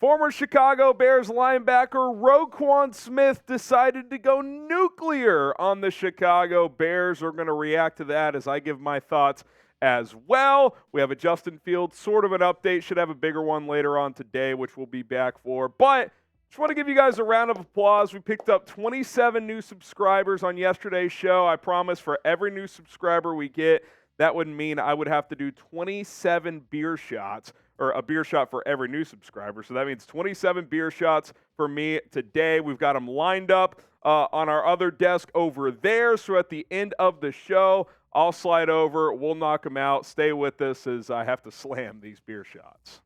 Former Chicago Bears linebacker Roquan Smith decided to go nuclear on the Chicago Bears. We're going to react to that as I give my thoughts as well. We have a Justin Fields sort of an update. Should have a bigger one later on today, which we'll be back for. But just want to give you guys a round of applause. We picked up 27 new subscribers on yesterday's show. I promise for every new subscriber we get, that would mean I would have to do 27 beer shots, or a beer shot for every new subscriber. So that means 27 beer shots for me today. We've got them lined up on our other desk over there. So at the end of the show, I'll slide over. We'll knock them out. Stay with us as I have to slam these beer shots.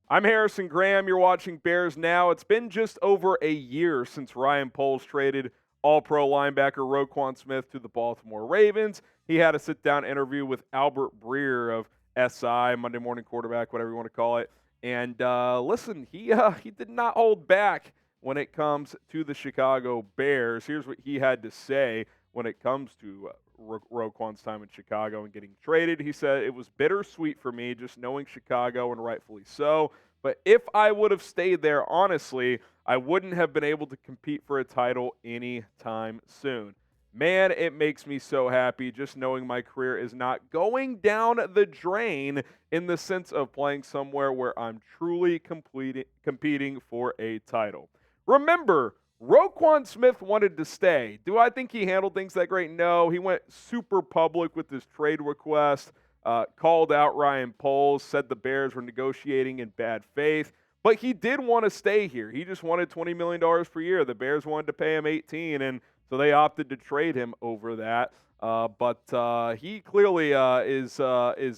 I'm Harrison Graham. You're watching Bears Now. It's been just over a year since Ryan Poles traded All-Pro linebacker Roquan Smith to the Baltimore Ravens. He had a sit-down interview with Albert Breer of SI, Monday Morning Quarterback, whatever you want to call it. And listen, he did not hold back when it comes to the Chicago Bears. Here's what he had to say when it comes to Roquan's time in Chicago and getting traded. He said, "It was bittersweet for me just knowing Chicago, and rightfully so. But if I would have stayed there, honestly, I wouldn't have been able to compete for a title anytime soon. Man, it makes me so happy just knowing my career is not going down the drain in the sense of playing somewhere where I'm truly competing for a title." Remember, Roquan Smith wanted to stay. Do I think he handled things that great? No. He went super public with his trade request, called out Ryan Poles, said the Bears were negotiating in bad faith. But he did want to stay here. He just wanted $20 million per year. The Bears wanted to pay him $18, and so they opted to trade him over that. But he clearly is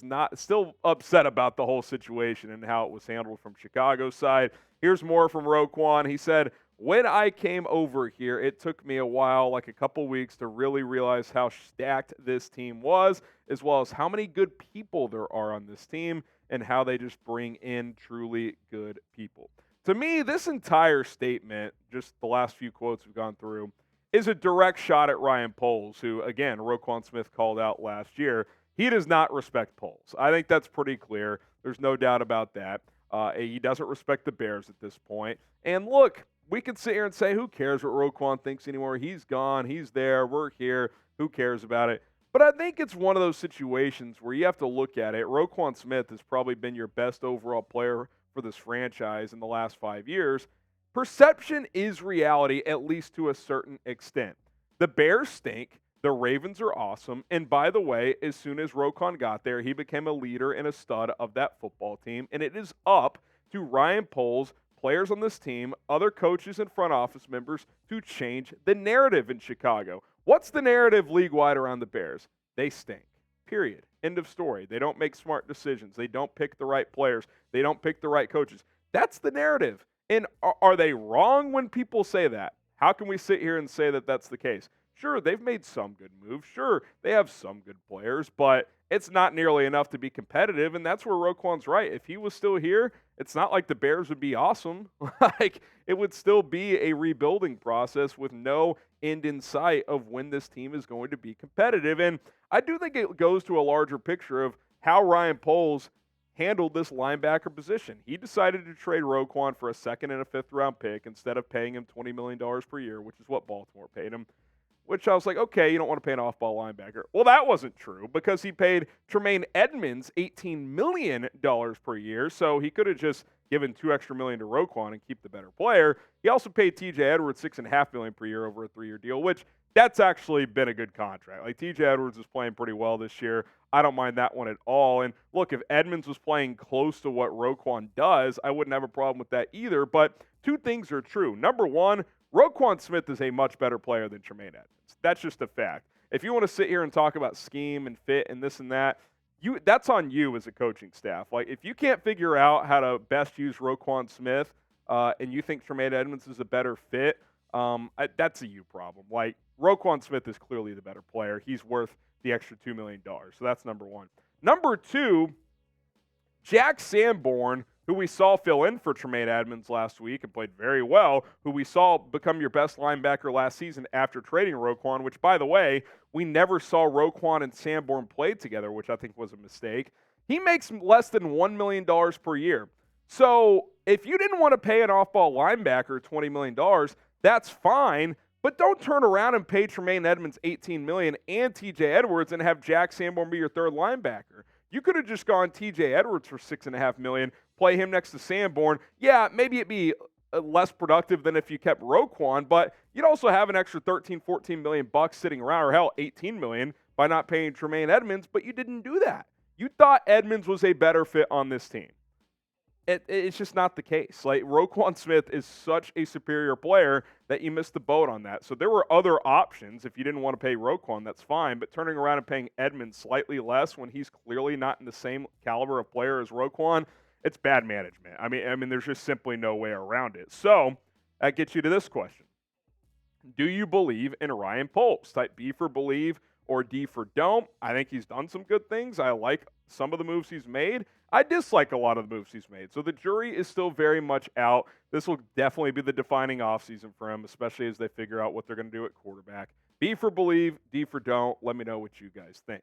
not still upset about the whole situation and how it was handled from Chicago's side. Here's more from Roquan. He said, "When I came over here, it took me a while, like a couple weeks, to really realize how stacked this team was, as well as how many good people there are on this team and how they just bring in truly good people." To me, this entire statement, just the last few quotes we've gone through, is a direct shot at Ryan Poles, who, again, Roquan Smith called out last year. He does not respect Poles. I think that's pretty clear. There's no doubt about that. He doesn't respect the Bears at this point. And look, we could sit here and say, who cares what Roquan thinks anymore? He's gone. He's there. We're here. Who cares about it? But I think it's one of those situations where you have to look at it. Roquan Smith has probably been your best overall player for this franchise in the last 5 years. Perception is reality, at least to a certain extent. The Bears stink. The Ravens are awesome. And by the way, as soon as Roquan got there, he became a leader and a stud of that football team. And it is up to Ryan Poles, players on this team, other coaches and front office members to change the narrative in Chicago. What's the narrative league-wide around the Bears? They stink. Period. End of story. They don't make smart decisions. They don't pick the right players. They don't pick the right coaches. That's the narrative. And are they wrong when people say that? How can we sit here and say that that's the case? Sure, they've made some good moves. Sure, they have some good players, but it's not nearly enough to be competitive, and that's where Roquan's right. If he was still here, it's not like the Bears would be awesome. Like, it would still be a rebuilding process with no end in sight of when this team is going to be competitive. And I do think it goes to a larger picture of how Ryan Poles handled this linebacker position. He decided to trade Roquan for a second and a fifth-round pick instead of paying him $20 million per year, which is what Baltimore paid him. Which I was like, okay, you don't want to pay an off-ball linebacker. Well, that wasn't true because he paid Tremaine Edmonds $18 million per year, so he could have just given $2 extra million to Roquan and keep the better player. He also paid T.J. Edwards $6.5 million per year over a 3-year deal, which that's actually been a good contract. Like, T.J. Edwards is playing pretty well this year. I don't mind that one at all. And look, if Edmonds was playing close to what Roquan does, I wouldn't have a problem with that either. But two things are true. Number one, Roquan Smith is a much better player than Tremaine Edmonds. That's just a fact. If you want to sit here and talk about scheme and fit and this and that, that's on you as a coaching staff. Like, if you can't figure out how to best use Roquan Smith and you think Tremaine Edmonds is a better fit, that's a you problem. Like, Roquan Smith is clearly the better player. He's worth the extra $2 million. So that's number one. Number two, Jack Sanborn, who we saw fill in for Tremaine Edmonds last week and played very well, who we saw become your best linebacker last season after trading Roquan, which, by the way, we never saw Roquan and Sanborn play together, which I think was a mistake. He makes less than $1 million per year. So if you didn't want to pay an off-ball linebacker $20 million, that's fine, but don't turn around and pay Tremaine Edmonds $18 million and TJ Edwards and have Jack Sanborn be your third linebacker. You could have just gone TJ Edwards for $6.5 million, play him next to Sanborn. Yeah, maybe it'd be less productive than if you kept Roquan, but you'd also have an extra 13, 14 million bucks sitting around, or hell, 18 million by not paying Tremaine Edmonds, but you didn't do that. You thought Edmonds was a better fit on this team. It's just not the case. Like, Roquan Smith is such a superior player that you missed the boat on that. So there were other options. If you didn't want to pay Roquan, that's fine. But turning around and paying Edmonds slightly less when he's clearly not in the same caliber of player as Roquan, it's bad management. I mean, there's just simply no way around it. So that gets you to this question. Do you believe in Ryan Poles? Type B for believe or D for don't. I think he's done some good things. I like some of the moves he's made. I dislike a lot of the moves he's made. So the jury is still very much out. This will definitely be the defining offseason for him, especially as they figure out what they're going to do at quarterback. B for believe, D for don't. Let me know what you guys think.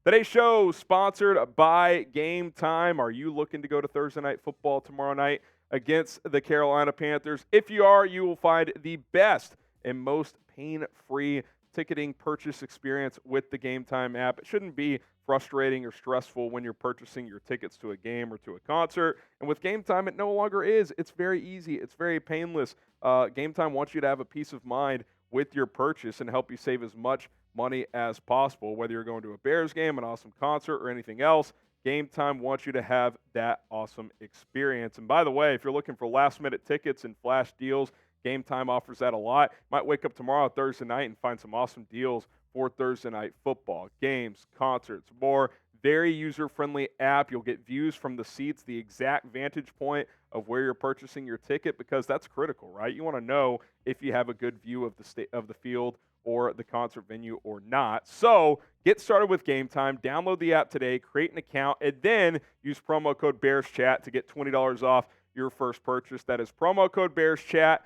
Today's show sponsored by GameTime. Are you looking to go to Thursday Night Football tomorrow night against the Carolina Panthers? If you are, you will find the best and most pain-free ticketing purchase experience with the GameTime app. It shouldn't be frustrating or stressful when you're purchasing your tickets to a game or to a concert. And with GameTime, it no longer is. It's very easy. It's very painless. GameTime wants you to have a peace of mind with your purchase and help you save as much money as possible. Whether you're going to a Bears game, an awesome concert, or anything else, GameTime wants you to have that awesome experience. And by the way, if you're looking for last-minute tickets and flash deals, GameTime offers that a lot. Might wake up tomorrow, Thursday night, and find some awesome deals for Thursday night football, games, concerts, more. Very user-friendly app. You'll get views from the seats, the exact vantage point of where you're purchasing your ticket, because that's critical, right? You want to know if you have a good view of the field or the concert venue or not. So get started with GameTime. Download the app today, create an account, and then use promo code BearsChat to get $20 off your first purchase. That is promo code BearsChat.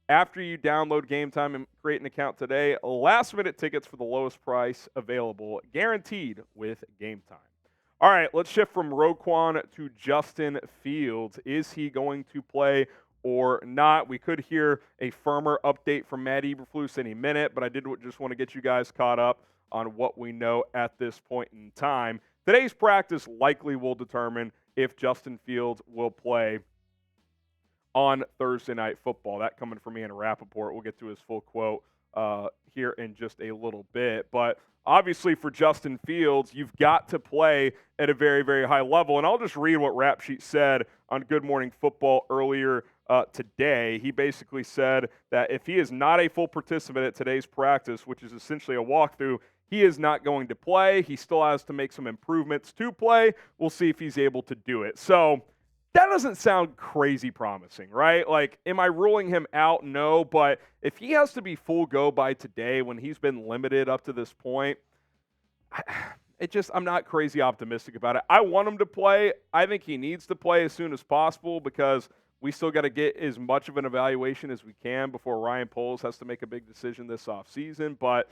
After you download GameTime and create an account today, last-minute tickets for the lowest price available, guaranteed with GameTime. All right, let's shift from Roquan to Justin Fields. Is he going to play or not? We could hear a firmer update from Matt Eberflus any minute, but I did just want to get you guys caught up on what we know at this point in time. Today's practice likely will determine if Justin Fields will play on Thursday Night Football. That coming from Ian Rapoport. We'll get to his full quote here in just a little bit. But obviously for Justin Fields, you've got to play at a very, very high level. And I'll just read what Rap Sheet said on Good Morning Football earlier today. He basically said that if he is not a full participant at today's practice, which is essentially a walkthrough, he is not going to play. He still has to make some improvements to play. We'll see if he's able to do it. So that doesn't sound crazy promising, right? Like, am I ruling him out? No, but if he has to be full go by today when he's been limited up to this point, I'm not crazy optimistic about it. I want him to play. I think he needs to play as soon as possible because we still got to get as much of an evaluation as we can before Ryan Poles has to make a big decision this offseason. But,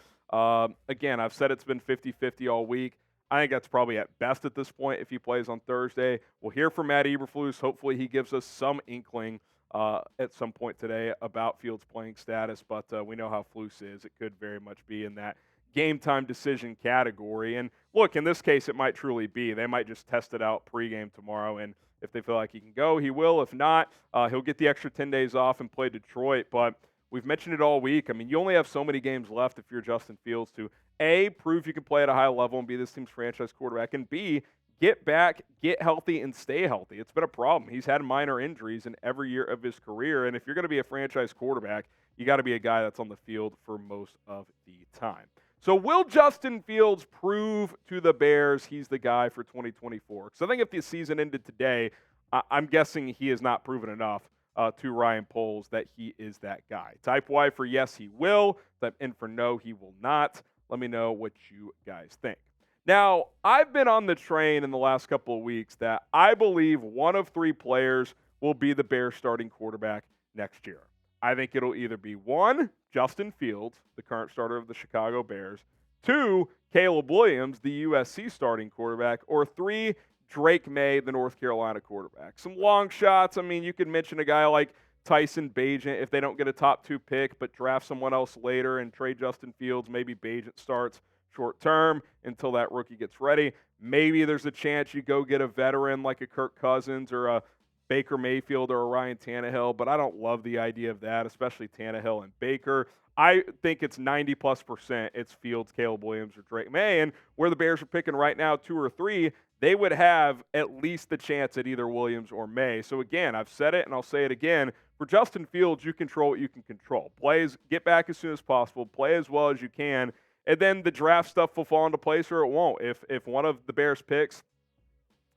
again, I've said it's been 50-50 all week. I think that's probably at best at this point if he plays on Thursday. We'll hear from Matt Eberflus. Hopefully he gives us some inkling at some point today about Fields' playing status, but we know how Flus is. It could very much be in that game-time decision category. And, look, in this case, it might truly be. They might just test it out pregame tomorrow, and if they feel like he can go, he will. If not, he'll get the extra 10 days off and play Detroit. But we've mentioned it all week. I mean, you only have so many games left if you're Justin Fields to A, prove you can play at a high level and be this team's franchise quarterback, and B, get back, get healthy, and stay healthy. It's been a problem. He's had minor injuries in every year of his career, and if you're going to be a franchise quarterback, you got to be a guy that's on the field for most of the time. So will Justin Fields prove to the Bears he's the guy for 2024? Because I think if the season ended today, I'm guessing he has not proven enough to Ryan Poles that he is that guy. Type Y for yes, he will. Type N for no, he will not. Let me know what you guys think. Now, I've been on the train in the last couple of weeks that I believe one of three players will be the Bears starting quarterback next year. I think it'll either be one, Justin Fields, the current starter of the Chicago Bears, two, Caleb Williams, the USC starting quarterback, or three, Drake May, the North Carolina quarterback. Some long shots. I mean, you could mention a guy like Tyson Bagent if they don't get a top 2 pick, but draft someone else later and trade Justin Fields. Maybe Bagent starts short term until that rookie gets ready. Maybe there's a chance you go get a veteran like a Kirk Cousins or a Baker Mayfield or a Ryan Tannehill, but I don't love the idea of that, especially Tannehill and Baker. I think it's 90+%. It's Fields, Caleb Williams, or Drake May. And where the Bears are picking right now, 2 or 3, they would have at least the chance at either Williams or May. So again, I've said it and I'll say it again. For Justin Fields, you control what you can control. Get back as soon as possible. Play as well as you can. And then the draft stuff will fall into place or it won't. If one of the Bears picks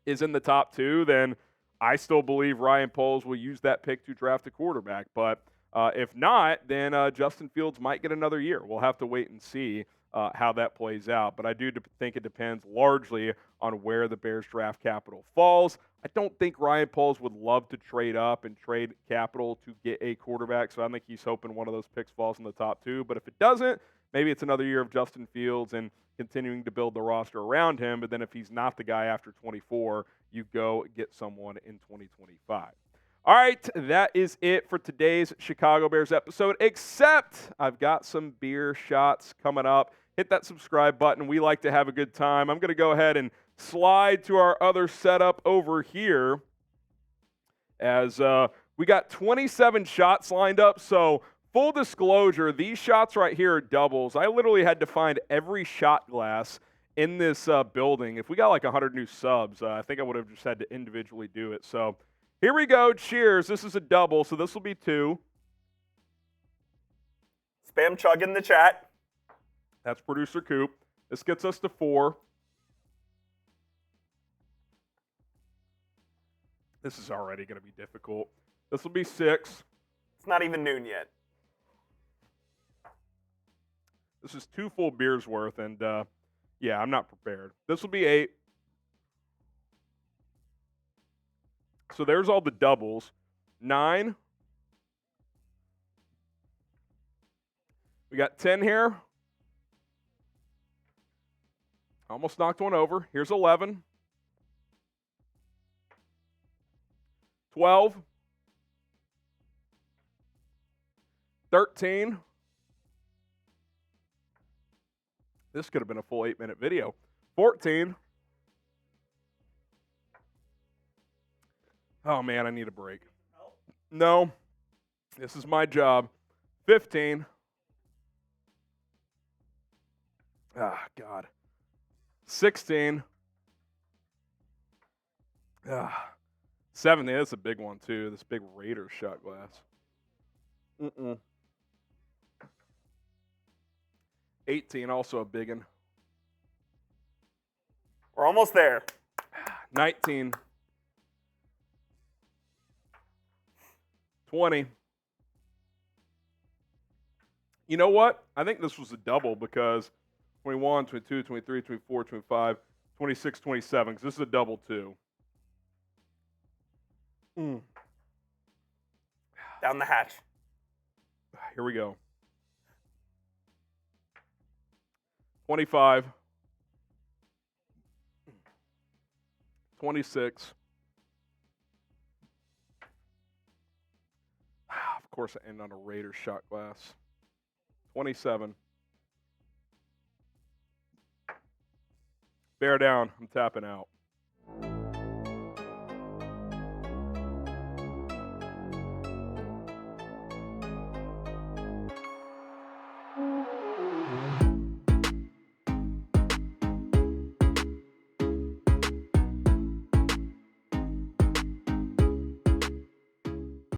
is in the top 2, then I still believe Ryan Poles will use that pick to draft a quarterback. But if not, then Justin Fields might get another year. We'll have to wait and see how that plays out. But I do think it depends largely on where the Bears draft capital falls. I don't think Ryan Poles would love to trade up and trade capital to get a quarterback. So I think he's hoping one of those picks falls in the top 2. But if it doesn't, maybe it's another year of Justin Fields and continuing to build the roster around him. But then if he's not the guy after 24, you go get someone in 2025. All right, that is it for today's Chicago Bears episode, except I've got some beer shots coming up. Hit that subscribe button. We like to have a good time. I'm going to go ahead and slide to our other setup over here as we got 27 shots lined up. So full disclosure, these shots right here are doubles. I literally had to find every shot glass in this building. If we got like 100 new subs, I think I would have just had to individually do it. So here we go. Cheers. This is a double, so this will be 2. Spam chug in the chat. That's producer Coop. This gets us to 4. This is already going to be difficult. This will be 6. It's not even noon yet. This is 2 full beers worth, and yeah, I'm not prepared. This will be 8. So there's all the doubles. 9. We got 10 here. Almost knocked one over. Here's 11. 12. 13. This could have been a full 8-minute video. 14. Oh, man, I need a break. No. This is my job. 15. Ah, God. 16. 17. That's a big one, too. This big Raiders shot glass. 18, also a big one. We're almost there. 19. 20. You know what? I think this was a double because 21, 22, 23, 24, 25, 26, 27, because this is a double, too. Down the hatch. Here we go. 25. 26. Of course, I end on a Raiders shot glass. 27. Bear down. I'm tapping out.